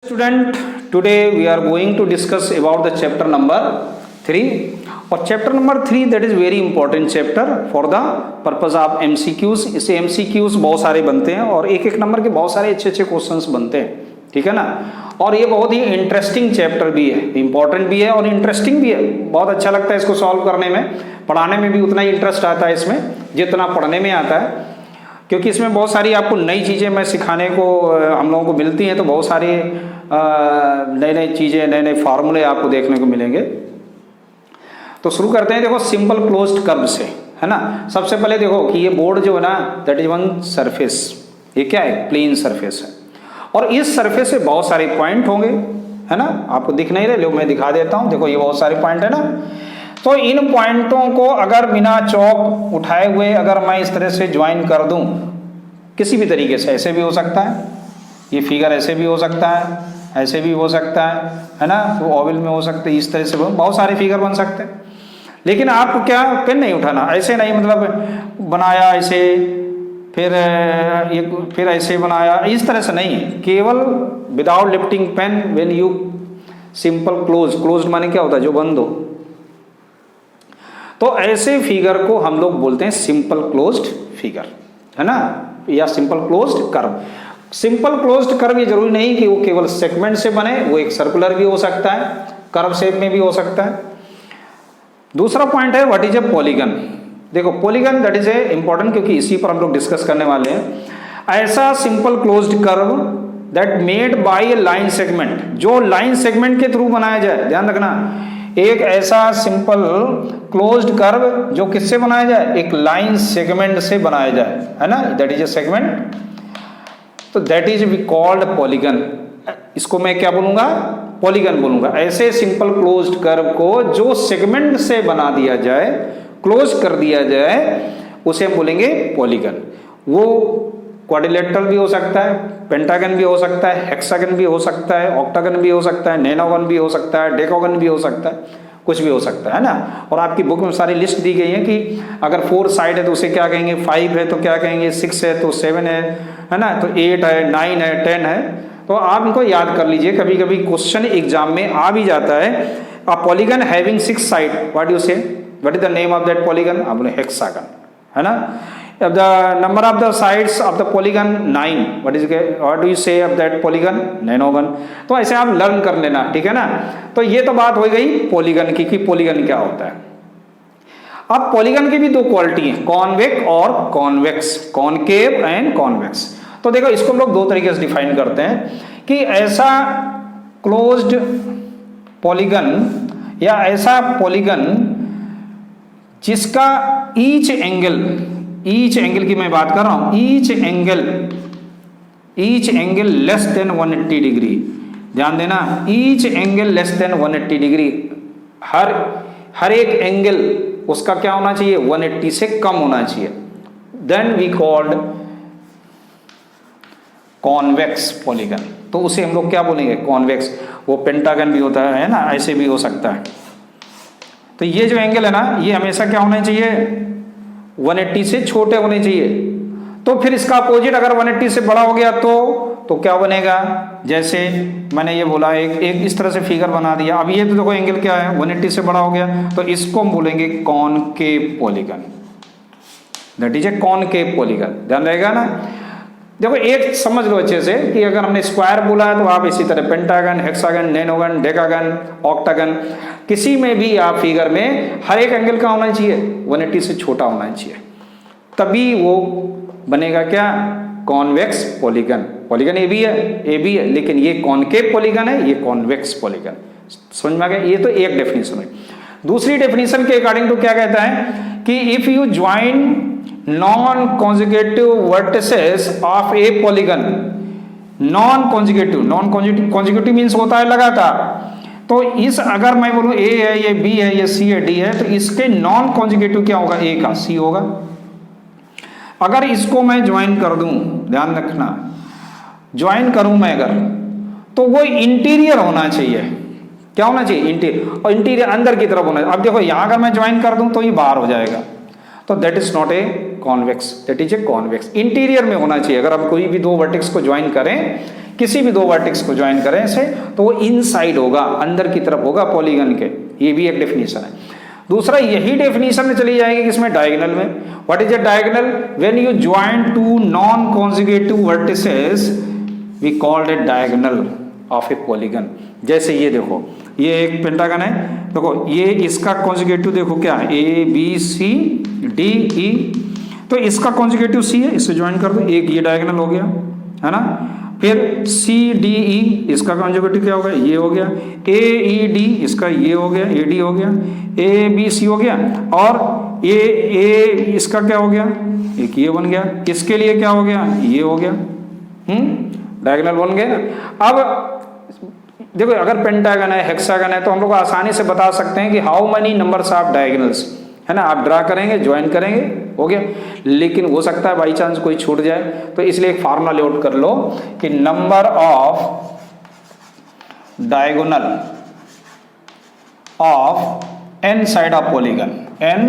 Student, today we are going to discuss about the chapter number 3 और chapter number 3 that is very important chapter for the purpose of MCQs। इसे MCQs बहुत सारे बनते हैं और एक एक नंबर के बहुत सारे अच्छे अच्छे क्वेश्चंस बनते हैं, ठीक है ना। और ये बहुत ही इंटरेस्टिंग चैप्टर भी है, इंपॉर्टेंट भी है और इंटरेस्टिंग भी है। बहुत अच्छा लगता है इसको सॉल्व करने में, पढ़ाने में भी उतना ही इंटरेस्ट आता है इसमें जितना पढ़ने में आता है, क्योंकि इसमें बहुत सारी आपको नई चीज़ें मैं सिखाने को हम लोगों को मिलती हैं। तो बहुत सारी नई नई चीज़ें, नए नए फार्मूले आपको देखने को मिलेंगे। तो शुरू करते हैं। देखो सिंपल क्लोज्ड कर्व से, है ना। सबसे पहले देखो कि ये बोर्ड जो है ना दैट इज वन सरफेस, ये क्या है, प्लेन सरफेस है और इस सरफेस से बहुत सारे पॉइंट होंगे, है ना। आपको दिख नहीं रहे, लो मैं दिखा देता हूँ। देखो ये बहुत सारे पॉइंट है ना। तो इन पॉइंटों को अगर बिना चौक उठाए हुए अगर मैं इस तरह से ज्वाइन कर दूं किसी भी तरीके से, ऐसे भी हो सकता है, ये फिगर ऐसे भी हो सकता है, ऐसे भी हो सकता है ना। तो ओवल में हो सकते हैं, इस तरह से बहुत सारे फिगर बन सकते हैं। लेकिन आपको क्या पेन नहीं उठाना, ऐसे नहीं, मतलब बनाया ऐसे फिर ऐसे बनाया, इस तरह से नहीं। केवल without lifting pen when you simple closed माने क्या होता है, जो बंद हो। तो ऐसे फिगर को हम लोग बोलते हैं सिंपल क्लोज्ड फिगर, है ना, या simple closed curve. Simple closed curve ये जरूरी नहीं कि वो केवल सेगमेंट से बने, वो एक सर्कुलर भी हो सकता है, कर्व शेप में भी हो सकता है। दूसरा पॉइंट है व्हाट इज ए पॉलीगन। देखो polygon that is A important, क्योंकि इसी पर हम लोग डिस्कस करने वाले हैं। ऐसा simple closed curve that made by A line segment, जो लाइन सेगमेंट के थ्रू बनाया जाए। ध्यान रखना, एक ऐसा सिंपल क्लोज्ड कर्व जो किससे बनाया जाए, एक लाइन सेगमेंट से बनाया जाए, है ना, दैट इज ए सेगमेंट। तो that is we called polygon. इसको मैं क्या बोलूंगा, पॉलीगन बोलूंगा। ऐसे सिंपल क्लोज्ड कर्व को जो सेगमेंट से बना दिया जाए, क्लोज कर दिया जाए, उसे हम बोलेंगे पॉलीगन। वो क्वाड्रिलेटरल भी हो सकता है, पेंटागन भी हो सकता है, हेक्सागन भी हो सकता है, ऑक्टागन भी हो सकता है, नैनोगन भी हो सकता है, डेकागन भी हो सकता है, कुछ भी हो सकता है ना। और आपकी बुक में सारी लिस्ट दी गई है कि अगर 4 साइड है तो उसे क्या कहेंगे, 5 है तो क्या कहेंगे, 6 है तो 7 है ना, तो 8 है, 9 है, 10 है। तो आप इनको याद कर लीजिए, कभी कभी क्वेश्चन एग्जाम में आ भी जाता है। A polygon having 6 side, what you say, what is the name of that polygon, आप बोले हेक्सागन, है ना। If the number of the sides of the polygon 9, what do you say of that polygon, नैनोगन। तो ऐसे आप learn कर लेना, ठीक है ना। तो ये तो बात हो गई पॉलीगन की कि पॉलीगन क्या होता है। अब पॉलीगन की भी 2 क्वालिटी हैं, कॉन्वेक्स और कॉन्वेक्स, कॉनकेव एंड कॉन्वेक्स। तो देखो इसको हम लोग 2 तरीके से डिफाइन करते हैं कि ऐसा क्लोज्ड पॉलीगन या ऐसा पॉलीगन जिसका ईच एंगल की मैं बात कर रहा हूं, each angle less than 180 degree. ध्यान देना, each angle less than 180 degree. हर एक एंगल उसका क्या होना चाहिए, 180 से कम होना चाहिए। Then we called convex polygon. तो उसे हम लोग क्या बोलेंगे, कॉन्वेक्स। वो पेंटागन भी होता है ना, ऐसे भी हो सकता है। तो ये जो एंगल है ना, ये हमेशा क्या होना चाहिए, 180 से छोटे होने चाहिए। तो फिर इसका अपोजिट अगर 180 से बड़ा हो गया तो क्या बनेगा, जैसे मैंने ये बोला, एक इस तरह से फिगर बना दिया। अब ये तो देखो एंगल क्या है, 180 से बड़ा हो गया, तो इसको हम बोलेंगे concave polygon, that is A concave polygon. ध्यान रहेगा ना। देखो एक समझ लो अच्छे से कि अगर हमने स्क्वायर बोला है तो आप इसी तरह पेंटागन, हेक्सागन, नैनोगन, डेकागन, ऑक्टागन, किसी में भी आप फिगर में हर एक एंगल का होना चाहिए 180 से छोटा होना चाहिए, तभी वो बनेगा क्या, कॉन्वेक्स पॉलीगन। पॉलीगन ए भी है, लेकिन ये कॉनकेव पॉलीगन है, ये कॉन्वेक्स पॉलीगन। समझ में आ गया। ये तो एक डेफिनेशन है। दूसरी डेफिनेशन के अकॉर्डिंग तो क्या कहता है कि if you join non conjugative vertices of a polygon, non conjugative means होता है लगातार। तो इस अगर मैं बोलूं ए है, ये बी है, ये सी है, डी है, तो इसके नॉन कॉन्जुगेटिव क्या होगा, ए का सी होगा। अगर इसको मैं ज्वाइन कर दूं, ध्यान रखना, ज्वाइन करूं मैं अगर, तो वो इंटीरियर होना चाहिए। क्या होना चाहिए, इंटीरियर। और इंटीरियर अंदर की तरफ होना चाहिए। अब देखो यहां अगर मैं ज्वाइन कर दूं तो ये बाहर हो जाएगा, तो that is not a convex, that is a convex. Interior में होना चाहिए। अगर हम कोई भी 2 वर्टेक्स को ज्वाइन करें किसी भी दो वर्टेक्स को ज्वाइन करें इसे तो वो इनसाइड होगा, अंदर की तरफ होगा पॉलीगन के। ये भी एक डेफिनेशन है। दूसरा यही डेफिनेशन में चली जाएगी किसमें, डायगोनल में। What is a diagonal? When you join two non conjugative vertices we called it diagonal of a polygon. जैसे ये देखो, ये एक पेंटागन है, देखो ये इसका कॉन्जुगेटिव देखो क्या है, A B C D E, तो इसका कॉन्जुगेटिव सी है, इससे ज्वाइन कर दो, एक ये डायगोनल हो गया, है ना। फिर सी डी ई, इसका कॉन्जुगेटिव क्या हो गया, ये हो गया। ए ई डी, इसका ये हो गया, ए डी हो गया। ए बी सी हो गया, और ए इसका क्या हो गया, एक ये बन गया। इसके लिए क्या हो गया, ये हो गया, डायगोनल बन गया। अब देखो अगर पेंटागन है, हेक्सागन है, तो हम लोग आसानी से बता सकते हैं कि how many numbers of diagonals, है ना। आप ड्रा करेंगे, ज्वाइन करेंगे, हो गया। लेकिन हो सकता है बाई चांस कोई छूट जाए, तो इसलिए एक फार्मूला नोट कर लो कि number of diagonal of n side of polygon, n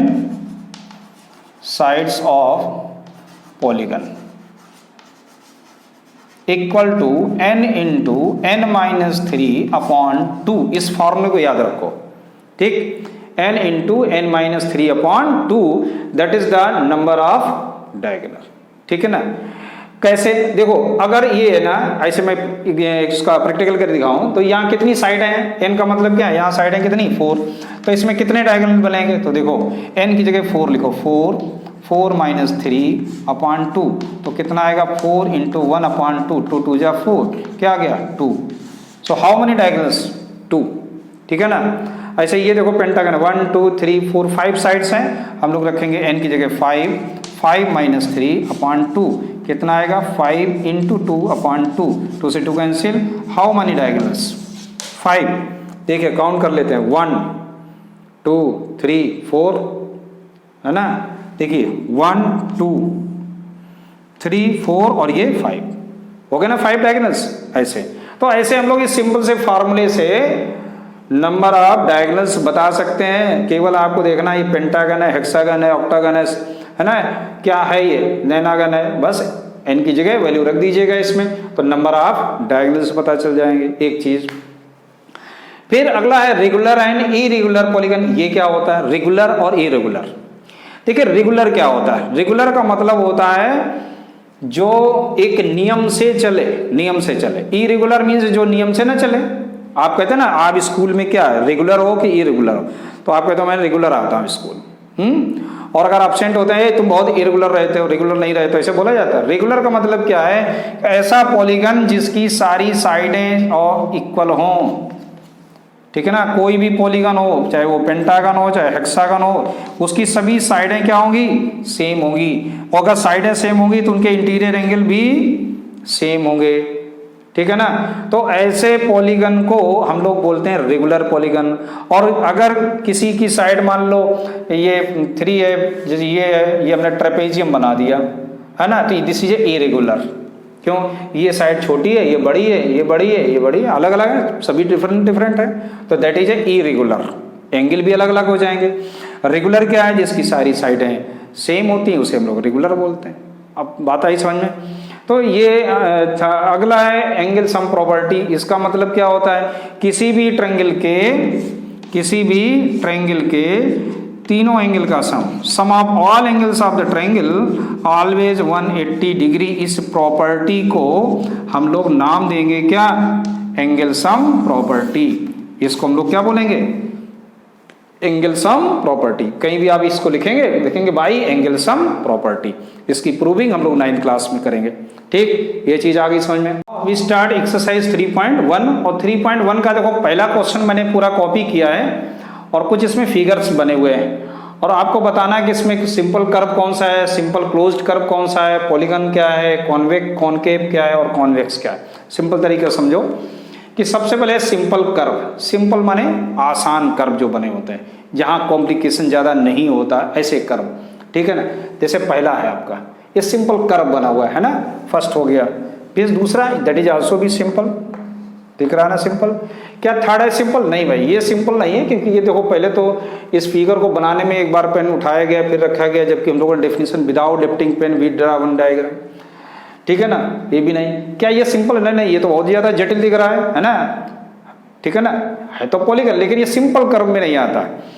sides of polygon equal to n into n minus 3 upon 2। इस फॉर्मूले को याद रखो, ठीक। n into n minus 3 upon 2, that is the number of diagonal, ठीक है ना। कैसे, देखो अगर ये है ना, ऐसे मैं इसका प्रैक्टिकल कर दिखाऊं तो यहाँ कितनी साइड है, n का मतलब क्या है, यहाँ साइड है कितनी 4, तो इसमें कितने डायगोनल बनेंगे, तो देखो n की जगह 4 लिखो, 4 माइनस 3 अपॉन 2, तो कितना आएगा 4 इंटू 1 अपॉन 2, 2 2 जा 4, क्या आ गया 2। सो हाउ मेनी डायगोनल्स, 2, ठीक है ना। ऐसे ये देखो पेंटागन 1 2 3 4 5 साइड्स हैं, हम लोग रखेंगे n की जगह 5 माइनस 3 अपॉन 2, कितना आएगा 5 इंटू 2 अपॉन 2, 2 से 2 कैंसिल। How many diagonals, 5। देखिए काउंट कर लेते हैं, 1 2 3 4, है ना। देखिए 1 2 3 4 और ये 5 हो गए ना, 5 डायगोनल्स। ऐसे तो ऐसे हम लोग इस सिंपल से फार्मूले से नंबर ऑफ डायगोनल्स बता सकते हैं। केवल आपको देखना ये पेंटागन है, हेक्सागन है, ऑक्टागन है ना, क्या है ये नैनागन है, बस n की जगह वैल्यू रख दीजिएगा इसमें, तो नंबर ऑफ डायगोनल्स पता चल जाएंगे, एक चीज। फिर अगला है रेगुलर एंड इरेगुलर पॉलीगन। ये क्या होता है, रेगुलर और इरेगुलर। देखिए रेगुलर क्या होता है, रेगुलर का मतलब होता है जो एक नियम से चले, नियम से चले। इरेगुलर मीन्स जो नियम से ना चले। आप कहते हैं ना, आप स्कूल में क्या रेगुलर हो कि इरेगुलर हो, तो आप कहते हो मैं रेगुलर आता हूँ स्कूल, और अगर एब्सेंट होते हैं तुम बहुत इरेगुलर रहते हो, रेगुलर नहीं रहते हो, ऐसे बोला जाता है। रेगुलर का मतलब क्या है, ऐसा पॉलीगन जिसकी सारी साइडें और इक्वल हों, ठीक है ना। कोई भी पॉलीगन हो, चाहे वो पेंटागन हो चाहे हेक्सागन हो, उसकी सभी साइडें क्या होंगी, सेम होंगी। और अगर साइडें सेम होंगी तो उनके इंटीरियर एंगल भी सेम होंगे, ठीक है ना। तो ऐसे पॉलीगन को हम लोग बोलते हैं रेगुलर पॉलीगन। और अगर किसी की साइड मान लो ये 3 है, जैसे ये है, ये हमने ट्रेपेजियम बना दिया, है ना, तो दिस इज इरेगुलर। क्यों, ये साइड छोटी है, ये बड़ी है, ये बड़ी है, ये बड़ी है, अलग अलग है, सभी डिफरेंट डिफरेंट है, तो that is A irregular. Angle भी अलग अलग हो जाएंगे। रेगुलर क्या है, जिसकी सारी साइडें सेम होती हैं, उसे हम लोग रेगुलर बोलते हैं। अब बात आई समझ में। तो ये अगला है एंगल सम प्रॉपर्टी। इसका मतलब क्या होता है, किसी भी ट्रायंगल के तीनों एंगल का sum of all angles of the triangle always 180 degree. इस प्रॉपर्टी को हम लोग नाम देंगे क्या, एंगल सम प्रॉपर्टी। इसको हम लोग क्या बोलेंगे, एंगल सम प्रॉपर्टी। कहीं भी आप इसको लिखेंगे भाई एंगल सम प्रॉपर्टी। इसकी प्रूविंग हम लोग 9th क्लास में करेंगे, ठीक। ये चीज आ गई समझ में। वी स्टार्ट एक्सरसाइज 3.1 और 3.1 का देखो पहला क्वेश्चन मैंने पूरा कॉपी किया है और कुछ इसमें फिगर्स बने हुए हैं और आपको बताना है कि इसमें सिंपल कर्व कौन सा है, सिंपल क्लोज्ड कर्व कौन सा है, पॉलीगन क्या है, कॉनकेव क्या है और कॉन्वेक्स क्या है। सिंपल तरीके से समझो कि सबसे पहले सिंपल कर्व। सिंपल माने आसान कर्व जो बने होते हैं, जहां कॉम्प्लिकेशन ज्यादा नहीं होता, ऐसे कर्व, ठीक है ना। जैसे पहला है आपका ये सिंपल कर्व बना हुआ है ना, फर्स्ट हो गया। फिर दूसरा दैट इज आल्सो भी सिंपल, दिख रहा है ना सिंपल। क्या थर्ड है सिंपल? नहीं भाई ये सिंपल नहीं है, क्योंकि ये देखो पहले तो इस फिगर को बनाने में एक बार पेन उठाया गया फिर रखा गया, जबकि हम लोगों ने definition without lifting pen we draw one diagram, ठीक है ना, ये भी नहीं। क्या ये सिंपल है? नहीं, ये तो बहुत ज्यादा जटिल दिख रहा है ना, ठीक है ना, है तो पॉलीगन लेकिन ये सिंपल कर्व में नहीं आता है।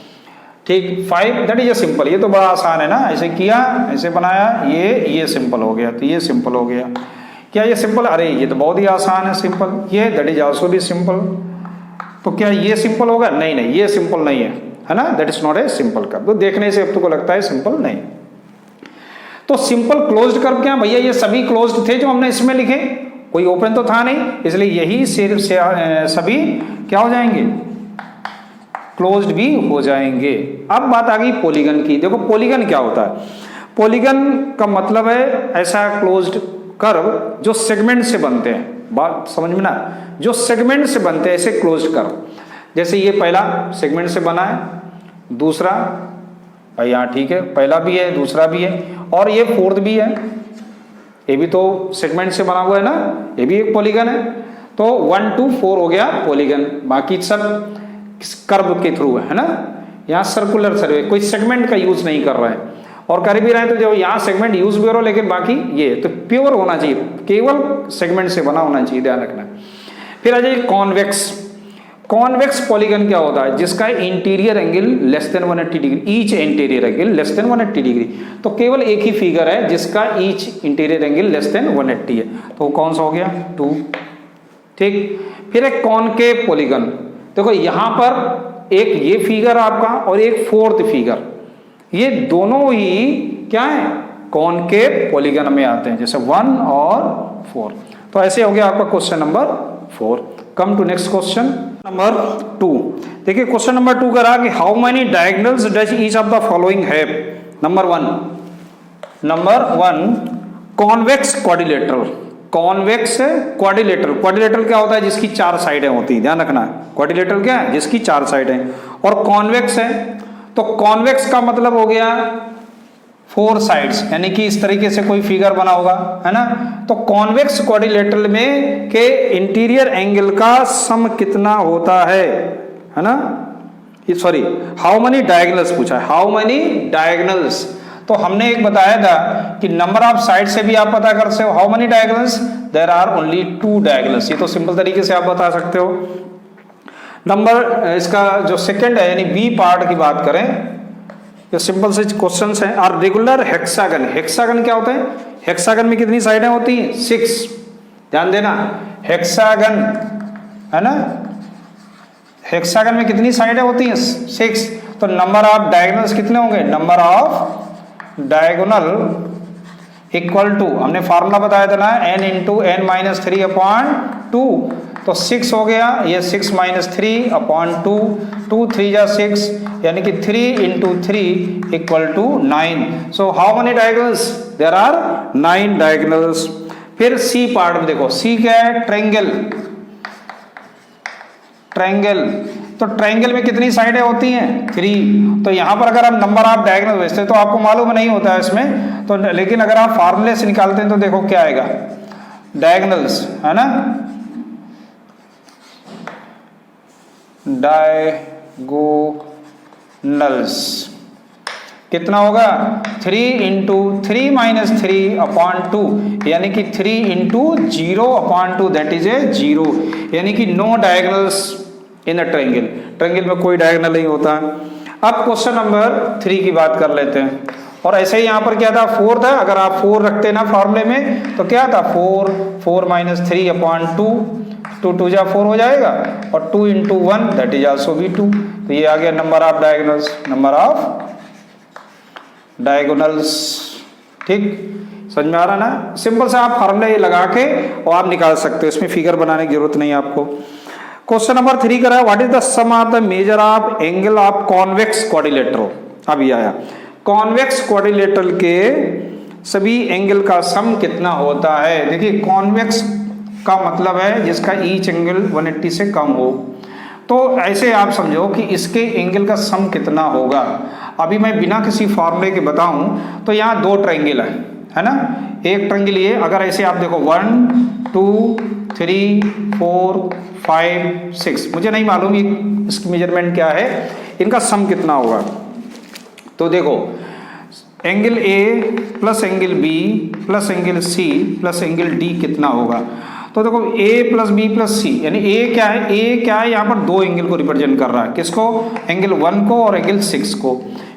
ठीक, 5 दैट इज ए सिंपल, ये तो बड़ा आसान है ना, ऐसे किया, ऐसे बनाया, ये सिंपल हो गया, तो ये सिंपल हो गया। क्या ये सिंपल? अरे ये तो बहुत ही आसान है, सिंपल। ये दैट इज आल्सो भी सिंपल। तो क्या ये सिंपल होगा? नहीं नहीं, ये सिंपल नहीं है ना, that is not a simple curve. तो देखने से अब तुमको लगता है सिंपल नहीं। तो सिंपल क्लोज्ड कर्व क्या भैया? ये सभी क्लोज्ड थे जो हमने इसमें लिखे, कोई ओपन तो था नहीं, इसलिए यही सभी क्या हो जाएंगे? क्लोज्ड भी हो जाएंगे। अब बात आ गई पॉलीगन की। देखो पॉलीगन क्या होता है? पॉलीगन का मतलब है ऐसा क्लोज्ड कर्व जो सेगमेंट से बनते हैं, बात समझ में ना, जो सेगमेंट से बनते हैं ऐसे क्लोज्ड कर्व। जैसे ये पहला सेगमेंट से बना है, दूसरा यहाँ ठीक है, पहला भी है, दूसरा भी है, और ये फोर्थ भी है, ये भी तो सेगमेंट से बना हुआ है ना, ये भी एक पॉलीगन है। तो 1 2 4 हो गया पॉलीगन, बाकी सब कर्व के थ्रू है ना। यहाँ सर्कुलर सर्वे, कोई सेगमेंट का यूज नहीं कर रहा है, और कर भी रहे हैं तो जो यहाँ सेगमेंट यूज भी हो रहा, लेकिन बाकी ये तो प्योर होना चाहिए, केवल सेगमेंट से बना होना चाहिए, ध्यान रखना। फिर आ जाइए कॉन्वेक्स। कॉन्वेक्स पॉलीगन क्या होता है? जिसका interior angle less than 180 degree, each interior angle less than 180 degree. तो केवल एक ही फिगर है जिसका each interior angle less than 180 है, तो कौन सा हो गया? 2। ठीक, फिर एक कॉनकेव पॉलीगन। देखो यहां पर एक ये फिगर आपका और एक फोर्थ फिगर, ये दोनों ही क्या है? कॉनकेव पॉलीगन में आते हैं, जैसे 1 और 4। तो ऐसे हो गया आपका question number 4। Come to next question number 2। देखिए क्वेश्चन नंबर 2 करा कि how many diagonals does each of the following have? Number 1 convex quadrilateral. Convex quadrilateral, quadrilateral क्या होता है? जिसकी 4 साइडें होती हैं, ध्यान रखना। क्वाड्रिलेटरल क्या है? जिसकी 4 साइडें। और कॉन्वेक्स है, तो कॉन्वेक्स का मतलब हो गया 4 साइड्स, यानी कि इस तरीके से कोई फिगर बना होगा, है ना। तो कॉन्वेक्स क्वाड्रिलेटरल में के इंटीरियर एंगल का सम कितना होता है ना। ये सॉरी, हाउ मेनी डायगोनल्स पूछा है, हाउ मेनी डायगोनल्स। तो हमने एक बताया था कि नंबर ऑफ साइड से भी आप पता कर सकते हो। How many diagonals? There are only 2 diagonals. ये तो सिंपल तरीके से आप बता सकते हो। नंबर इसका जो सेकंड है, यानी बी पार्ट की बात करें, ये सिंपल से क्वेश्चंस हैं। और रेगुलर हेक्सागन, हेक्सागन क्या होता है? हेक्सागन में कितनी साइडें होती हैं? 6। ध्यान देना, हेक्सागन है ना, हेक्सागन में कितनी साइडें होती हैं? 6। तो नंबर ऑफ डायगोनल्स कितने होंगे? Number of diagonal equal to, हमने फार्मूला बताया था ना, n into n minus 3 upon 2। तो 6 हो गया, ये 6 माइनस 3 अपॉन 2, 2 3 जा 6, यानी कि 3 into 3 equal to 9। So how many diagonals? There are 9 diagonals. फिर सी पार्ट में देखो, सी क्या है? ट्रायंगल। ट्रायंगल, तो ट्रायंगल में कितनी साइडें होती हैं? 3। तो यहां पर अगर आप नंबर ऑफ डायगोनल भेजते तो आपको मालूम नहीं होता है इसमें तो, लेकिन अगर आप फार्मूले से निकालते हैं तो देखो क्या आएगा, डायगोनल्स है ना, डायगोनल्स कितना होगा? 3 इंटू 3 माइनस 3 अपॉन 2, यानी कि 3 into 0 upon 2, that is a 0, यानी कि no diagonals in a triangle. Triangle में कोई डायगोनल नहीं होता। अब क्वेश्चन नंबर 3 की बात कर लेते हैं। और ऐसे ही यहाँ पर क्या था? 4 था। अगर आप 4 रखते ना फॉर्मूले में तो क्या था? 4 माइनस 3 अपॉन 2, 2 2 जा 4 हो जाएगा, और 2 इंटू 1 दैट इज आल्सो भी 2। तो ये आ गया number of diagonals, number of diagonals. ठीक, समझ में आ रहा ना? सिंपल से आप फॉर्मूले लगा के और आप निकाल सकते हो, इसमें फिगर बनाने की जरूरत नहीं है आपको। क्वेश्चन नंबर 3 करा, what is the sum of the measure of angle of convex quadrilateral. अब ये आया, कॉन्वेक्स क्वाड्रिलेटरल के सभी एंगल का सम कितना होता है। देखिए कॉन्वेक्स का मतलब है जिसका ईच एंगल 180 से कम हो। तो ऐसे आप समझो कि इसके एंगल का सम कितना होगा। अभी मैं बिना किसी फॉर्मूले के बताऊं तो यहाँ 2 ट्रायंगल है ना। एक ट्रायंगल ये, अगर ऐसे आप देखो 1 2 3 4 5 6, मुझे नहीं मालूम ये इसकी मेजरमेंट क्या है, इनका सम कितना होगा। तो देखो angle A plus angle B plus angle C plus angle D कितना होगा। तो देखो A plus B plus C, यानी ए क्या है, ए क्या है यहाँ पर दो एंगल को रिप्रेजेंट कर रहा है, किसको, एंगल 1 को और एंगल 6 को।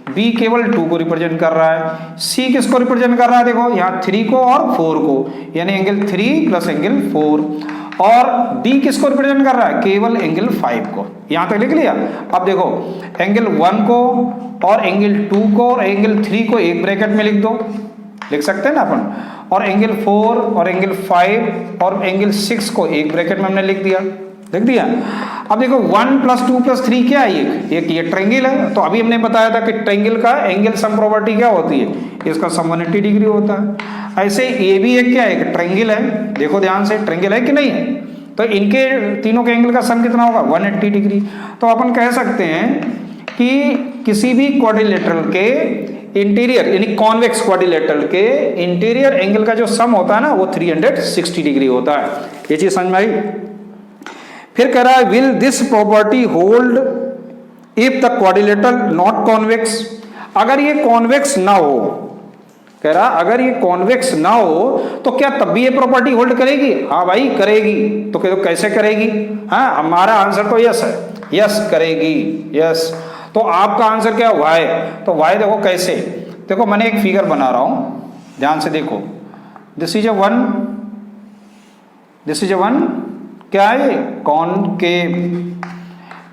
बी केवल 2 को रिप्रेजेंट कर रहा है। सी किसको रिप्रेजेंट कर रहा है, देखो यहाँ 3 को और 4 को, यानी एंगल 3 प्लस एंगल 4। और डी किसको रिप्रेजेंट कर रहा है, केवल एंगल 5 को। यहां तक लिख लिया। अब देखो एंगल 1 को और एंगल 2 को और एंगल 3 को एक ब्रैकेट में लिख दो, लिख सकते हैं ना अपन, और एंगल 4 और एंगल 5 और एंगल 6 को एक ब्रैकेट में हमने लिख दिया। अब देखो 1 प्लस 2 प्लस 3 क्या है, एक ये ट्रायंगल है। तो अभी हमने बताया था कि ट्रायंगल का एंगल सम प्रॉपर्टी क्या होती है, इसका सम 180 डिग्री होता है। ऐसे ये भी एक क्या है, एक ट्रायंगल है, देखो ध्यान से, ट्रायंगल है कि नहीं है। तो इनके तीनों के एंगल का सम कितना होगा, 180 डिग्री। तो अपन कह सकते हैं कि किसी भी क्वाड्रिलेटरल के इंटीरियर यानी कॉन्वेक्स क्वाड्रिलेटरल के इंटीरियर एंगल का जो सम होता है ना वो 360 डिग्री होता है। ये चीज समझ में आई। फिर कह रहा है will this property hold if the quadrilateral not convex, अगर ये कॉन्वेक्स ना हो, कह रहा अगर ये कॉन्वेक्स ना हो तो क्या तब भी ये प्रॉपर्टी होल्ड करेगी, हाँ भाई करेगी। तो कैसे करेगी, हाँ हमारा आंसर तो यस है, यस करेगी, यस। तो आपका आंसर क्या हुआ है, तो वाई देखो कैसे, देखो मैंने एक फिगर बना रहा हूं, ध्यान से देखो, this is A one, this is A one, क्या है concave,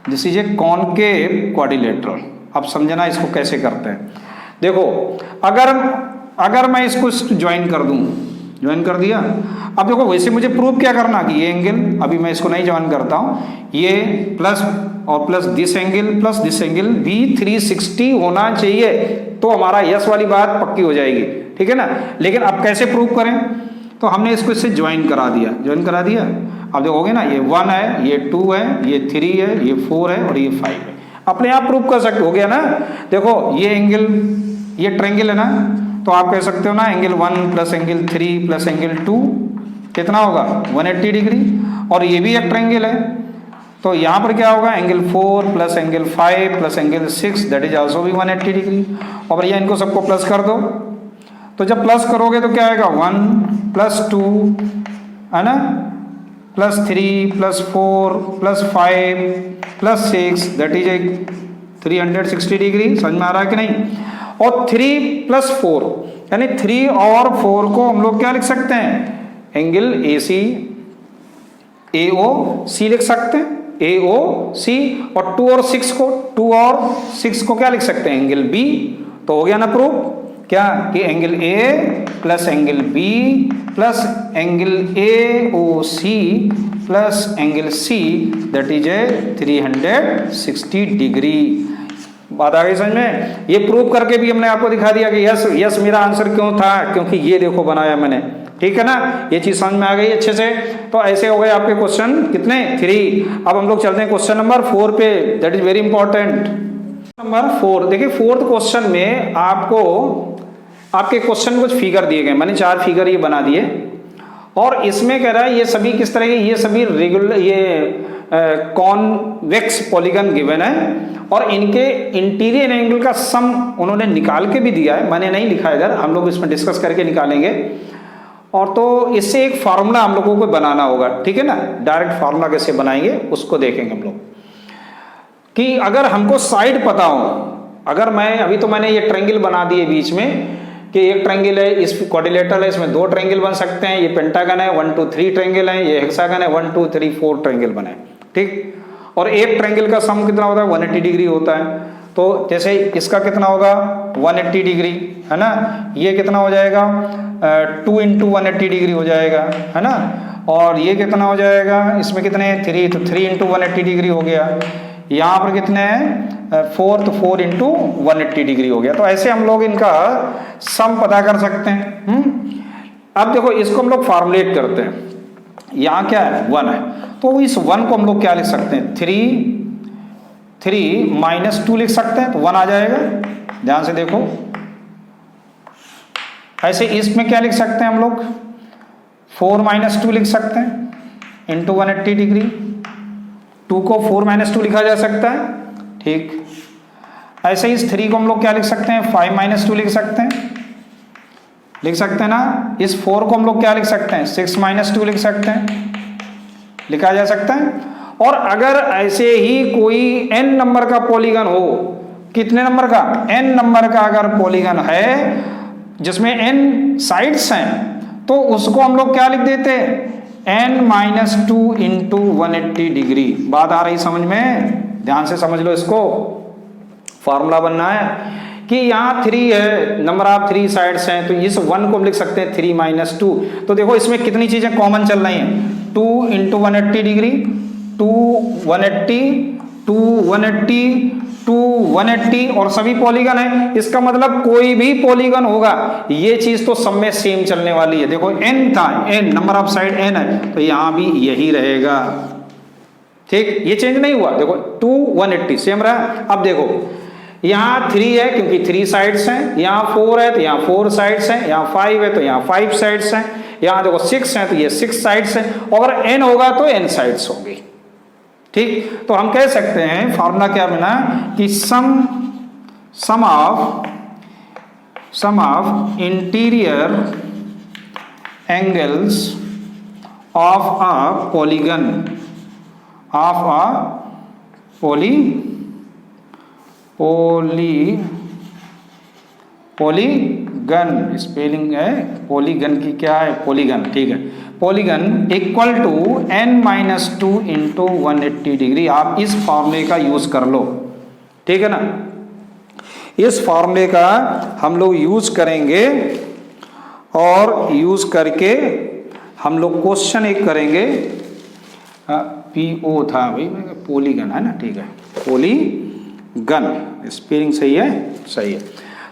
this is A concave quadrilateral. अब समझना इसको कैसे करते हैं। देखो अगर मैं इसको ज्वाइन कर दूं, ज्वाइन कर दिया। अब देखो वैसे मुझे प्रूव क्या करना कि ये एंगल, अभी मैं इसको नहीं ज्वाइन करता हूं, ये प्लस और प्लस दिस एंगल भी 360 होना चाहिए, तो हमारा यस वाली बात पक्की हो जाएगी, ठीक है ना। लेकिन अब कैसे प्रूव करें, तो हमने इसको इससे ज्वाइन करा दिया, ज्वाइन करा दिया। अब देखोगे ना ये 1 है, ये 2 है, ये 3 है, ये 4 है और ये 5 है, अपने आप प्रूव कर सकते, हो गया ना। देखो ये एंगल, ये ट्रायंगल है ना, तो आप कह सकते हो ना angle 1 plus angle 3 plus angle 2 कितना होगा 180 डिग्री। और ये भी एक ट्रायंगल है, तो यहाँ पर क्या होगा angle 4 plus angle 5 plus angle 6 that is also भी 180 डिग्री। और भैया इनको सबको प्लस कर दो, तो जब प्लस करोगे तो क्या आएगा 1 प्लस 2 है ना, plus 3 plus 4 plus 5 plus 6 that is 360 degree. समझ में आ रहा है कि नहीं। और 3 प्लस 4 यानी 3 और 4 को हम लोग क्या लिख सकते हैं, एंगल AC AOC लिख सकते हैं, AOC। और 2 और 6 को क्या लिख सकते हैं, एंगल B। तो हो गया ना प्रूफ, क्या कि angle A plus angle B plus angle AOC plus angle C that is 360 degree. बात आ गई समझ में। ये प्रूव करके भी हमने आपको दिखा दिया कि यस यस मेरा आंसर क्यों था, क्योंकि ये देखो बनाया मैंने, ठीक है ना। ये चीज समझ में आ गई अच्छे से। तो ऐसे हो गए आपके क्वेश्चन कितने 3। अब हम लोग चलते हैं क्वेश्चन नंबर 4 पे, that is very important. Number 4 देखिए, 4th क्वेश्चन में आपको आपके क्वेश्चन कुछ फिगर दिए गए, मैंने 4 फिगर ये बना दिए। और इसमें कह रहा है ये सभी किस तरह के, ये सभी रेगुलर ये कॉन्वेक्स पॉलीगन गिवन है और इनके इंटीरियर एंगल का सम उन्होंने निकाल के भी दिया है, मैंने नहीं लिखा इधर, हम लोग इसमें डिस्कस करके निकालेंगे। और तो इससे एक फार्मूला हम लोगों को बनाना होगा, ठीक है ना। डायरेक्ट फार्मूला कैसे बनाएंगे उसको देखेंगे हम लोग। कि अगर हमको साइड पता हो, अगर मैं अभी तो मैंने ये ट्रायंगल बना दिए बीच में कि एक ट्रायंगल है, इस क्वाड्रिलेटरल है, इसमें 2 ट्रायंगल बन सकते हैं, ये पेंटागन है 1 2 3 ट्रायंगल है, ये हेक्सागन है 1 2 3 4 ट्रायंगल बने, ठीक। और एक ट्रायंगल का सम कितना होता है 180 डिग्री होता है। तो जैसे इसका कितना होगा 180 डिग्री है ना, ये कितना हो जाएगा 2 × 180 डिग्री हो जाएगा है ना। और ये कितना हो जाएगा, इसमें कितने 3, तो 3 × 180 डिग्री हो गया। यहाँ पर कितने हैं 4, तो 4 × 180 डिग्री हो गया। तो ऐसे हम लोग इनका सम पता कर सकते हैं। अब देखो इसको हम लोग फॉर्मुलेट करते हैं, यहाँ क्या है 1 है, तो इस 1 को हम लोग क्या लिख सकते हैं 3 - 2 लिख सकते हैं, तो 1 आ जाएगा। ध्यान से देखो, ऐसे इसमें क्या लिख सकते हैं हम लोग 4 - 2 लिख सकते हैं इंटू 180 डिग्री। 2 को 4 - 2 लिखा जा सकता है, ठीक। ऐसे ही इस 3 को हम लोग क्या लिख सकते हैं, 5 - 2 लिख सकते हैं, लिख सकते हैं ना। इस 4 को हम लोग क्या लिख सकते हैं, 6 - 2 लिख सकते हैं, लिखा जा सकता है। और अगर ऐसे ही कोई n नंबर का पॉलीगन हो, कितने नंबर का, n नंबर का अगर पॉलीगन है जिसमें n साइड्स हैं, तो उसको हम लोग क्या लिख देते हैं, n - 2 इंटू 180 डिग्री। बात आ रही समझ में, ध्यान से समझ लो। इसको फॉर्मूला बनना है कि यहाँ 3 है, नंबर ऑफ 3 साइड्स हैं, तो इस 1 को हम लिख सकते हैं 3 - 2। तो देखो इसमें कितनी चीजें कॉमन चल रही हैं, 2 इंटू 180 डिग्री, 2 180, 2 180, 2 180 और सभी पॉलीगन है। इसका मतलब कोई भी पॉलीगन होगा, ये चीज तो सब में सेम चलने वाली है। देखो n था, n number of side n है, तो यहां भी यही रहेगा, ठीक, ये चेंज नहीं हुआ। देखो 2 180 सेम रहा। अब देखो यहाँ 3 है क्योंकि 3 साइड्स हैं, यहाँ 4 है तो यहाँ 4 साइड्स हैं, यहाँ 5 है तो यहाँ 5 साइड्स हैं, यहाँ देखो 6 है तो ये 6 साइड्स हैं, और अगर n होगा तो n साइड्स होंगी, ठीक। तो हम कह सकते हैं फॉर्मूला क्या बना कि sum of interior angles of a polygon polygon spelling है, पॉलीगन की क्या है, पॉलीगन, ठीक है, polygon equal to n - 2 into 180 degree. आप इस फॉर्मूले का यूज कर लो, ठीक है ना। इस फॉर्मूले का हम लोग यूज करेंगे और यूज करके हम लोग क्वेश्चन एक करेंगे। PO था भाई, पॉलीगन है ना, ठीक है, पॉलीगन स्पेलिंग सही है, सही है।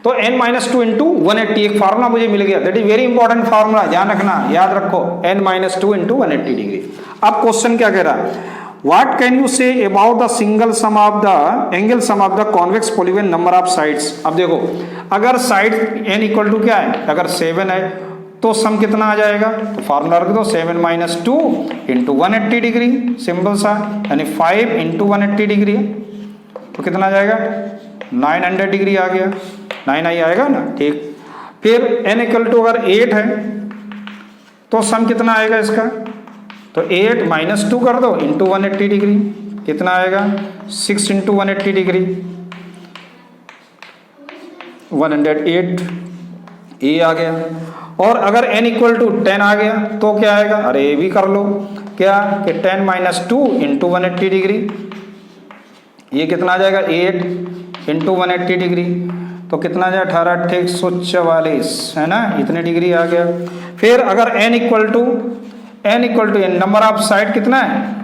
तो n - 2 इंटू 180 एक फार्मूला मुझे मिल गया, that is very important formula, ध्यान रखना, याद रखो, n - 2 इंटू 180 डिग्री। अब क्वेश्चन क्या कह रहा है, what can you say about the single sum of the angle sum of the convex polygon number of sides. अब देखो अगर साइड n इक्वल टू क्या है, अगर 7 है तो सम कितना आ जाएगा, तो फार्मूला रख दो 7 - 2 इंटू 180 डिग्री, सिंपल सा, यानी 5 इंटू 180 डिग्री, तो कितना आ जाएगा 900 डिग्री आ गया, 9 आई आएगा ना, ठीक। फिर n इक्वल टू अगर 8 है तो सम कितना आएगा इसका, तो 8 - 2 कर दो इंटू 180 डिग्री, कितना आएगा 6 इंटू 180 डिग्री, 108, ये आ गया। और अगर n इक्वल टू 10 आ गया तो क्या आएगा, अरे ये भी कर लो, क्या कि 10 - 2 इंटू 180 डिग्री, ये कितना आ जाएगा 8 इंटू 180 डिग्री, तो कितना आ जाएगा 18 × 144 है ना, इतने डिग्री आ गया। फिर अगर n equal to number of side कितना है,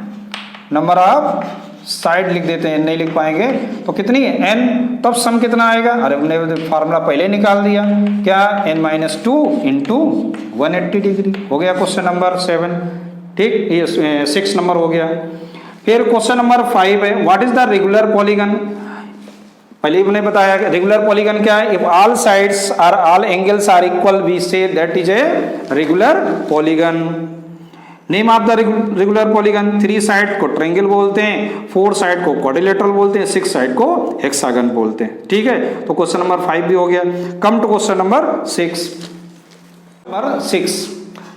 नंबर ऑफ साइड लिख देते हैं, नहीं लिख पाएंगे तो कितनी है n, तब सम कितना आएगा, अरे हमने फार्मूला पहले निकाल दिया, क्या n - 2 इंटू 180 डिग्री, हो गया क्वेश्चन नंबर 7, ठीक, ये 6 नंबर हो गया। फिर क्वेश्चन नंबर 5 है, what is the regular polygon. पहले मैंने बताया कि रेगुलर पॉलीगन क्या है, if all sides are all angles are equal we say that is a regular polygon. Name of the regular polygon, 3 side को ट्रायंगल बोलते हैं, 4 साइड को क्वाड्रिलेटरल बोलते हैं, 6 साइड को हेक्सागन बोलते हैं, ठीक है। तो क्वेश्चन नंबर 5 भी हो गया। Come to question number 6।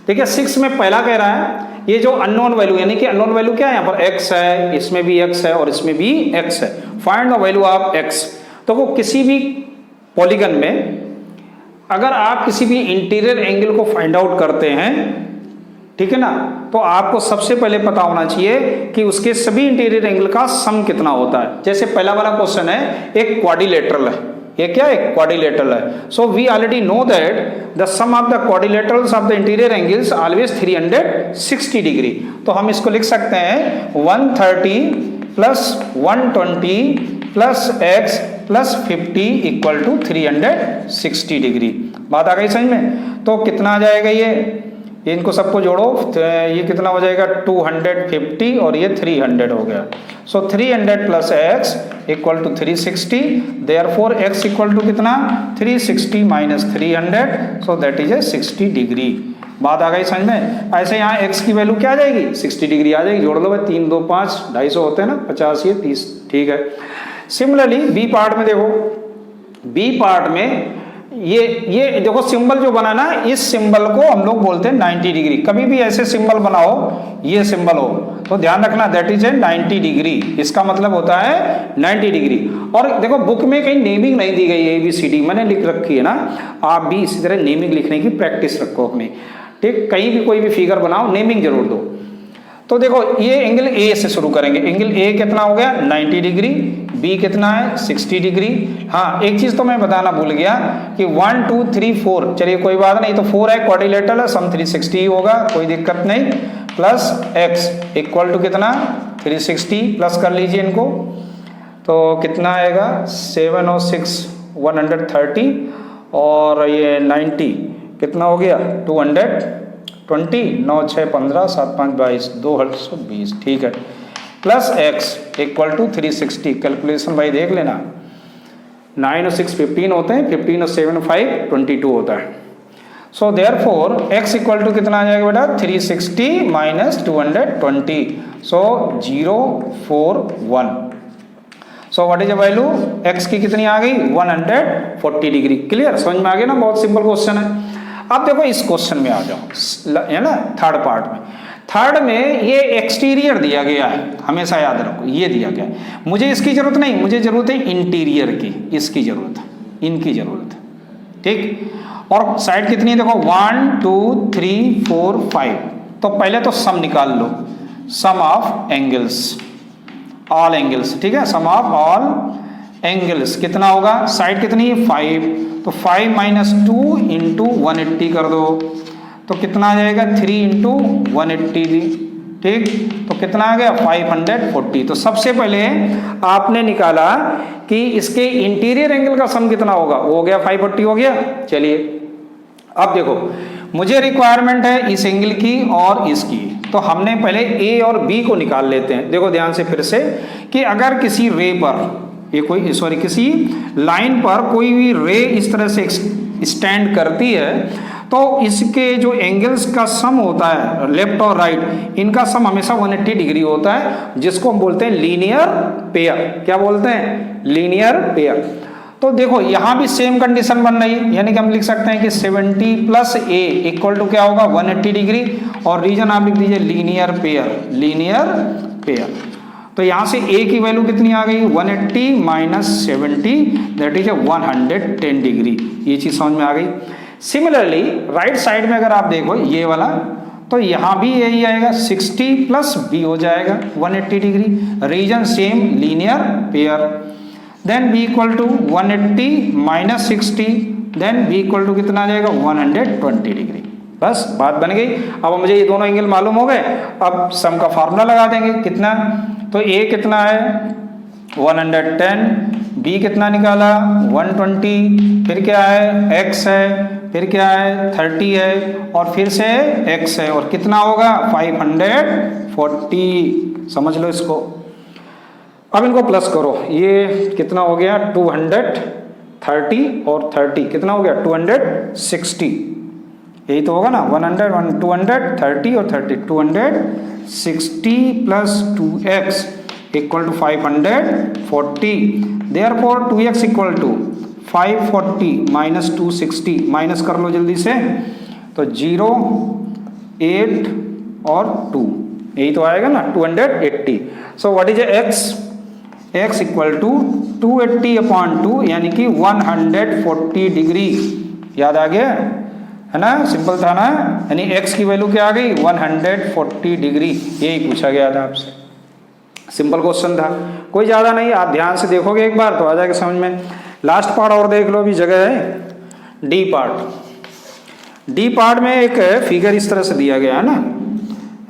ठीक है, 6 में पहला कह रहा है ये जो अननोन वैल्यू, यानी कि अननोन वैल्यू क्या है, यहाँ पर x है, इसमें भी x है और इसमें भी x है, find the value of x। तो वो किसी भी पॉलीगन में अगर आप किसी भी इंटीरियर एंगल को फाइंड आउट करते हैं, ठीक है ना, तो आपको सबसे पहले पता होना चाहिए कि उसके सभी इंटीरियर एंगल का सम कितना होता है। जैसे पहला वाला क्वेश्चन है, एक क्वाड्रिलेटरल है, ये क्या है, क्वाड्रिलेटरल है। So we already know that the sum of the quadrilaterals of the interior angles always 360 degree. तो हम इसको लिख सकते हैं 130 plus 120 plus x plus 50 equal to 360 degree. बात आ गई समझ में। तो कितना आ जाएगा ये इनको सबको जोड़ो, ये कितना हो जाएगा 250 और ये 300 हो गया। So 300 plus x equal to 360, therefore x equal to कितना 360 minus 300, so that is a 60 degree. बात आ गई समझ में। ऐसे यहाँ x की वैल्यू क्या आ जाएगी 60 डिग्री आ जाएगी। जोड़ लो भाई, 3 2 5 250 होते हैं ना, 50 ये 30, ठीक है। सिमिलरली बी पार्ट में देखो, बी पार्ट में ये देखो सिंबल जो बना ना, इस सिंबल को हम लोग बोलते हैं 90 डिग्री। कभी भी ऐसे सिंबल बनाओ, ये सिंबल हो तो ध्यान रखना दैट इज ए 90 डिग्री, इसका मतलब होता है 90 डिग्री। और देखो बुक में कहीं नेमिंग नहीं दी गई है, ABCD मैंने लिख रखी है ना, आप भी इसी तरह नेमिंग लिखने की प्रैक्टिस रखो अपनी, ठीक। कहीं भी कोई भी फिगर बनाओ नेमिंग जरूर दो। तो देखो ये एंगल ए से शुरू करेंगे, एंगल ए कितना हो गया 90 डिग्री, बी कितना है 60 डिग्री। हाँ एक चीज तो मैं बताना भूल गया कि 1 2 3 4, चलिए कोई बात नहीं, तो 4 है क्वाड्रिलेटरल है, सम 360 होगा, कोई दिक्कत नहीं। प्लस एक्स इक्वल टू कितना 360, प्लस कर लीजिए इनको, तो कितना आएगा 7 और 6 130, और ये 90 कितना हो गया 220, 9 6 15 7 5 22, 220, ठीक है। Plus x equal to 360, calculation भाई देख लेना, 9 और 6 15 होते हैं, 15 और 7 5 22 होता है। So therefore x equal to कितना आ जाएगा बेटा 360 minus 220, so 041। So what is the value, x की कितनी आ गई 140 डिग्री। क्लियर, समझ में आ गया ना, बहुत सिंपल क्वेश्चन है। अब देखो इस क्वेश्चन में आ जाओ, है ना, थर्ड पार्ट में। थर्ड में ये एक्सटीरियर दिया गया है, हमेशा याद रखो ये दिया गया है, मुझे इसकी जरूरत नहीं, मुझे जरूरत है इंटीरियर की, इसकी जरूरत है, इनकी जरूरत है, ठीक। और साइड कितनी है देखो 1 2 3 4 5, तो पहले तो सम निकाल लो, सम ऑफ एंगल्स, ऑल एंगल्स, ठीक है, सम ऑफ ऑल एंगल्स कितना होगा, साइड कितनी है 5, तो 5 माइनस 2 इंटू 180 कर दो, तो कितना आ जाएगा 3 इंटू 180, ठीक, तो कितना आ गया 540। तो सबसे पहले आपने निकाला कि इसके इंटीरियर एंगल का सम कितना होगा, वो हो गया 540 हो गया। चलिए अब देखो मुझे रिक्वायरमेंट है इस एंगल की और इसकी, तो हमने पहले ए और बी को निकाल लेते हैं। देखो ध्यान से फिर से कि अगर किसी रे पर ये कोई सॉरी किसी लाइन पर कोई भी रे इस तरह से स्टैंड करती है, तो इसके जो एंगल्स का सम होता है लेफ्ट और राइट, इनका सम हमेशा 180 डिग्री होता है, जिसको हम बोलते हैं लीनियर पेयर। क्या बोलते हैं, लीनियर पेयर। तो देखो यहां भी सेम कंडीशन बन रही है, यानी कि हम लिख सकते हैं कि 70 प्लस ए इक्वल टू क्या होगा 180 डिग्री, और रीजन आप लिख दीजिए लीनियर पेयर, लीनियर पेयर। तो यहां से ए की वैल्यू कितनी आ गई 180 माइनस 70, दैट इज 110 डिग्री। ये चीज समझ में आ गई। सिमिलरली राइट साइड में अगर आप देखो ये वाला, तो यहां भी यही आएगा 60 प्लस बी हो जाएगा 180 degree, reason same linear pair. Then b equal to 180 minus 60, then b equal to कितना आ जाएगा 120 डिग्री। बस बात बन गई। अब मुझे ये दोनों एंगल मालूम हो गए, अब सम का फार्मूला लगा देंगे। कितना, तो ए कितना है 110, बी कितना निकाला 120, फिर क्या है x है, फिर क्या है 30 है, और फिर से x है, और कितना होगा 540। समझ लो इसको। अब इनको प्लस करो, ये कितना हो गया 230 और 30 कितना हो गया 260, यही तो होगा ना 230 और 30, 260 plus 2x equal to 540, therefore 2x equal to 540 minus 260, minus कर लो जल्दी से, तो 0 8 और 2, यही तो आएगा ना 280। So what is x equal to 280 upon 2, यानी कि 140 डिग्री। याद आ गया है ना, सिंपल था ना, यानी x की वैल्यू क्या आ गई 140 डिग्री, यही पूछा गया था आपसे। सिंपल क्वेश्चन था, कोई ज़्यादा नहीं, आप ध्यान से देखोगे एक बार तो आ जाएगा समझ में। लास्ट पार्ट और देख लो, अभी जगह है डी पार्ट। डी पार्ट में एक फिगर इस तरह से दिया गया है ना,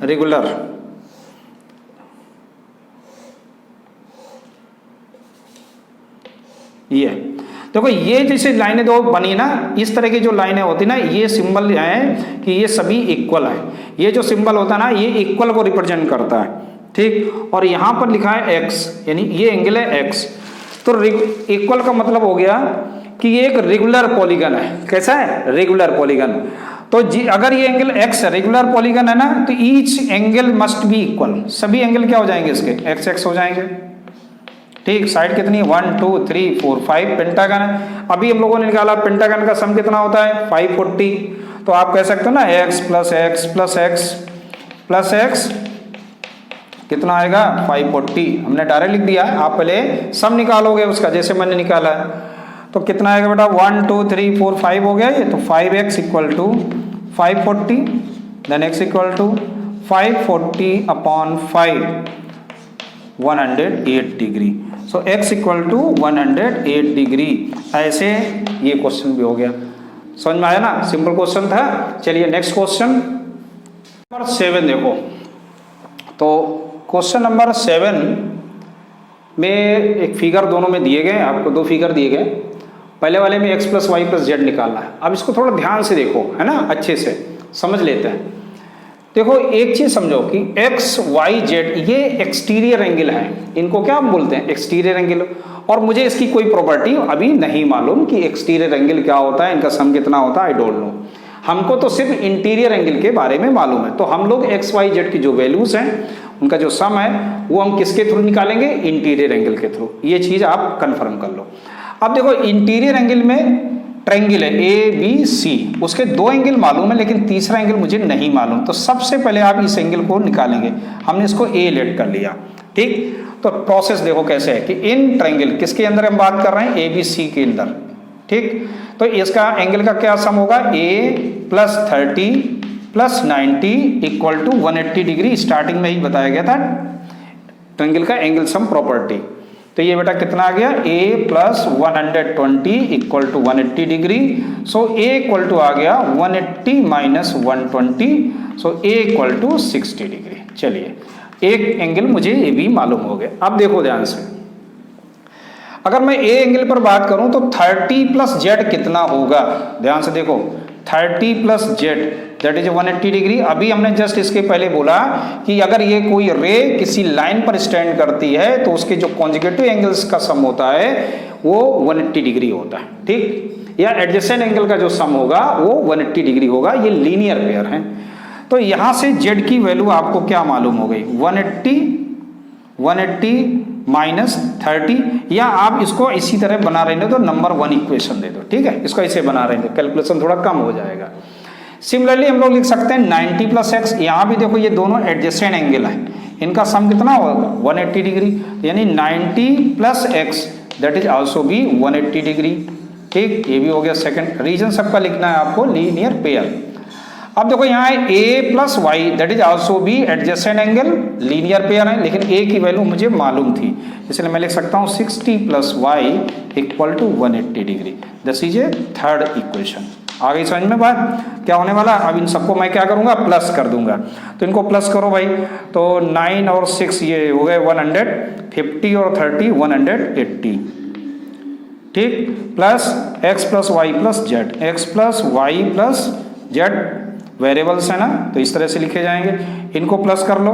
रेगुलर, ये देखो ये जैसे लाइनें दो बनी ना, इस तरह की जो लाइनें होती ना, ये सिंबल है कि ये सभी इक्वल है। ये जो सिंबल होता है ना, ये इक्वल को रिप्रेजेंट करता है, ठीक। और यहां पर लिखा है x, यानी ये एंगल है x। तो इक्वल का मतलब हो गया कि ये एक रेगुलर पॉलीगन है। कैसा है, रेगुलर पॉलीगन। तो अगर ये एंगल x रेगुलर पॉलीगन है ना, तो each angle must be equal, सभी एंगल क्या हो जाएंगे इसके x x हो जाएंगे। ठीक, साइड कितनी है 1 2 3 4 5 पेंटागन है। अभी हम लोगों ने निकाला पेंटागन का सम कितना होता है 540, तो आप कह सकते हो ना x plus x plus x plus x कितना आएगा 540। हमने डायरेक्ट लिख दिया है, आप पहले सम निकालोगे उसका जैसे मैंने निकाला है। तो कितना आएगा बेटा 1 2 3 4 5 हो गया ये, तो 5x equal to 540 then x equal to 540 upon 5 108 degree. So x equal to 108 degree. ऐसे ये क्वेश्चन भी हो गया, समझ में आया ना, सिंपल क्वेश्चन था। चलिए नेक्स्ट क्वेश्चन नंबर 7 देखो। तो क्वेश्चन नंबर 7 में एक फिगर दोनों में दिए गए, आपको दो फिगर दिए गए। पहले वाले में x plus y plus z निकालना है। अब इसको थोड़ा ध्यान से देखो, है ना, अच्छे से समझ लेते हैं। देखो एक चीज समझो कि x y z ये एक्सटीरियर एंगल है, इनको क्या हम बोलते हैं एक्सटीरियर एंगल। और मुझे इसकी कोई प्रॉपर्टी अभी नहीं मालूम कि एक्सटीरियर एंगल क्या होता है, इनका सम कितना होता है, आई डोंट नो। हमको तो सिर्फ इंटीरियर एंगल के बारे में मालूम है। तो हम लोग x y z की जो वैल्यूज हैं उनका जो सम है वो हम किसके थ्रू निकालेंगे, इंटीरियर एंगल के थ्रू। ये चीज आप कंफर्म कर लो। अब देखो इंटीरियर एंगल में ट्रायंगल है ए बी सी, उसके दो एंगल मालूम है लेकिन तीसरा एंगल मुझे नहीं मालूम। तो सबसे पहले आप इस एंगल को निकालेंगे। हमने इसको ए लेट कर लिया, ठीक। तो प्रोसेस देखो कैसे है कि इन ट्रायंगल किसके अंदर हम बात कर रहे हैं, ए बी सी के अंदर, ठीक। तो इसका एंगल का क्या सम होगा, a plus 30 plus 90 equal to 180 degree. Starting में ही बताया गया था ट्रायंगल का एंगल सम प्रॉपर्टी। तो ये बेटा कितना आ गया, a plus 120 equal to 180 degree. So a equal to आ गया 180 minus 120, so a equal to 60 degree. चलिए एक एंगल मुझे ये भी मालूम हो गया। अब देखो ध्यान से, अगर मैं a एंगल पर बात करूं तो 30 प्लस जेड कितना होगा, ध्यान से देखो 30 plus Z that is 180 degree. अभी हमने जस्ट इसके पहले बोला कि अगर ये कोई रे किसी लाइन पर स्टैंड करती है तो उसके जो कॉन्जुगेटिव एंगल्स का सम होता है वो 180 डिग्री होता है, ठीक। या एडजेसेंट एंगल का जो सम होगा वो 180 डिग्री होगा। ये लीनियर पेयर है। तो यहां से जेड की वैल्यू आपको क्या मालूम हो गई, 180 माइनस 30, या आप इसको इसी तरह बना रहे हो तो नंबर 1 इक्वेशन दे दो, ठीक है। इसको ऐसे बना रहे हैं कैलकुलेशन थोड़ा कम हो जाएगा। सिमिलरली हम लोग लिख सकते हैं 90 प्लस एक्स। यहाँ भी देखो ये दोनों एडजेसेंट एंगल है, इनका सम कितना होगा 180 डिग्री, यानी 90 plus x that is also भी 180 डिग्री, ठीक। ये भी हो गया सेकंड। रीजन सबका लिखना है आपको लीनियर पेयर। अब देखो यहाँ है a plus y that is also भी एडजेसेंट एंगल, लीनियर पेयर है, लेकिन a की वैल्यू मुझे मालूम थी इसलिए मैं लिख सकता हूँ 60 plus y equal to 180 degree. This is a third equation. आ गई समझ में बात क्या होने वाला। अब इन सबको मैं क्या करूंगा, प्लस कर दूंगा। तो इनको प्लस करो भाई, तो 9 और 6 ये हो गए 150 और 30 180, ठीक। Plus x plus y plus z, x plus y plus z variables है ना, तो इस तरह से लिखे जाएंगे। इनको प्लस कर लो,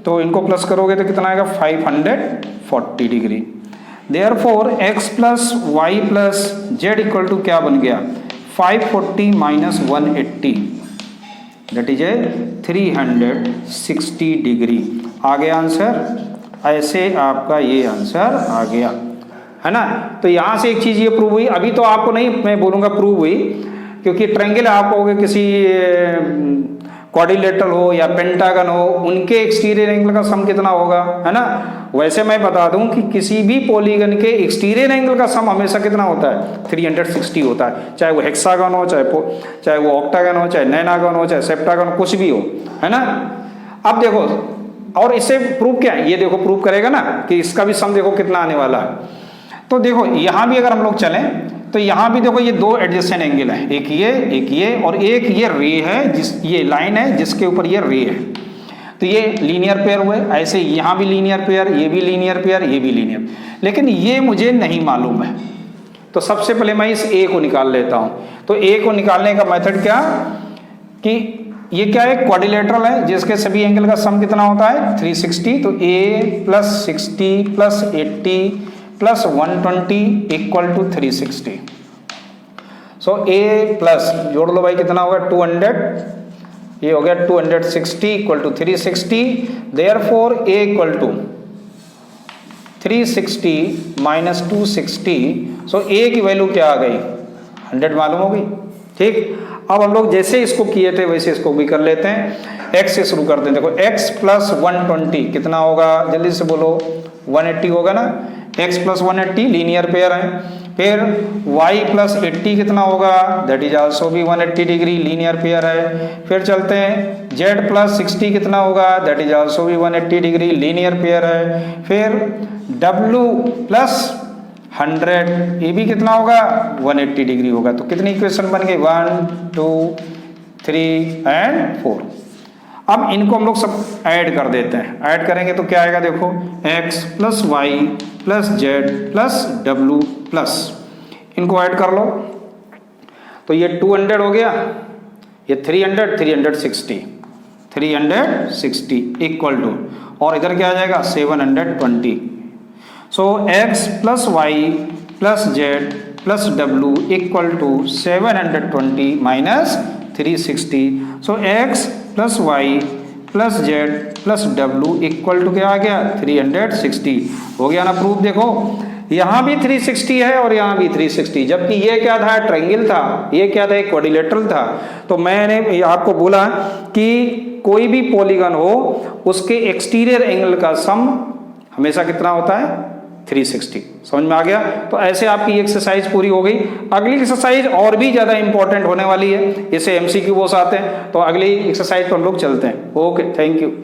तो इनको प्लस करोगे तो कितना आएगा 540 degree. Therefore x plus y plus z equal to क्या बन गया 540 minus 180 that is a 360 degree. आ गया आंसर, ऐसे आपका ये आंसर आ गया, है ना। तो यहां से एक चीज ये प्रूव हुई। अभी तो आपको नहीं मैं बोलूंगा प्रूव हुई, क्योंकि ट्रायंगल आप कहोगे किसी क्वाड्रिलेटरल हो या पेंटागन हो, उनके एक्सटीरियर एंगल का सम कितना होगा, है ना। वैसे मैं बता दूं कि किसी भी पॉलीगन के एक्सटीरियर एंगल का सम हमेशा कितना होता है 360 होता है, चाहे वो हेक्सागन हो, चाहे वो ऑक्टागन हो, चाहे नैनागन हो, चाहे सेप्टागन हो, कुछ भी हो, है ना। अब देखो, और इससे प्रूव क्या है, ये देखो प्रूव करेगा ना कि इसका भी सम देखो कितना आने वाला है। तो देखो यहां भी अगर हम लोग चलें तो यहां भी देखो ये दो एडजेसेंट एंगल है, एक ये और एक ये रे है, ये लाइन है जिसके ऊपर ये रे है, तो ये लीनियर पेयर हुए। ऐसे यहां भी लीनियर पेयर, ये भी लीनियर पेयर, ये भी लीनियर, लेकिन ये मुझे नहीं मालूम है। तो सबसे पहले मैं इस ए को निकाल लेता हूं। तो ए को निकालने का मेथड क्या कि ये क्या है क्वाड्रिलेटरल है जिसके सभी एंगल का सम कितना होता है 360। तो a plus 60 plus 80 plus 120 equal to 360। So a plus जोड़ लो भाई कितना होगा 200, ये हो गया 260 equal to 360। Therefore a equal to 360 minus 260, so a की वैल्यू क्या आ गई 100 मालूम हो गई। ठीक, अब हम लोग जैसे इसको किए थे वैसे इसको भी कर लेते हैं। x से शुरू करते हैं। देखो x प्लस 120 कितना होगा, जल्दी से बोलो 180 होगा ना। x प्लस 180 लीनियर पेयर है। फिर y प्लस 80 कितना होगा, दैट इज आल्सो भी 180 डिग्री लीनियर पेयर है। फिर चलते हैं z प्लस 60 कितना होगा, दैट इज आल्सो भी 180 डिग्री लीनियर पेयर है। फिर w प्लस 100 ये भी कितना होगा 180 डिग्री होगा। तो कितनी इक्वेशन बन गई 1 2 3 एंड 4। अब इनको हम लोग सब ऐड कर देते हैं। ऐड करेंगे तो क्या आएगा, देखो x plus y plus z plus डब्लू प्लस, इनको ऐड कर लो तो ये 200 हो गया, ये 360 इक्वल टू, और इधर क्या आ जाएगा 720। So x plus y plus z plus डब्लू equal to 720 minus 360। So x plus y plus z plus डब्लू इक्वल टू क्या आ गया 360। हो गया ना प्रूफ। देखो यहाँ भी 360 है और यहाँ भी 360, जबकि ये क्या था ट्रायंगल था, ये क्या था एक क्वाड्रिलेटरल था। तो मैंने आपको बोला कि कोई भी पॉलीगन हो उसके एक्सटीरियर एंगल का सम हमेशा कितना होता है 360। समझ में आ गया। तो ऐसे आपकी एक्सरसाइज पूरी हो गई। अगली एक्सरसाइज और भी ज्यादा इंपॉर्टेंट होने वाली है, इसे एमसीक्यू आते हैं। तो अगली एक्सरसाइज पर हम लोग चलते हैं। Okay, thank you.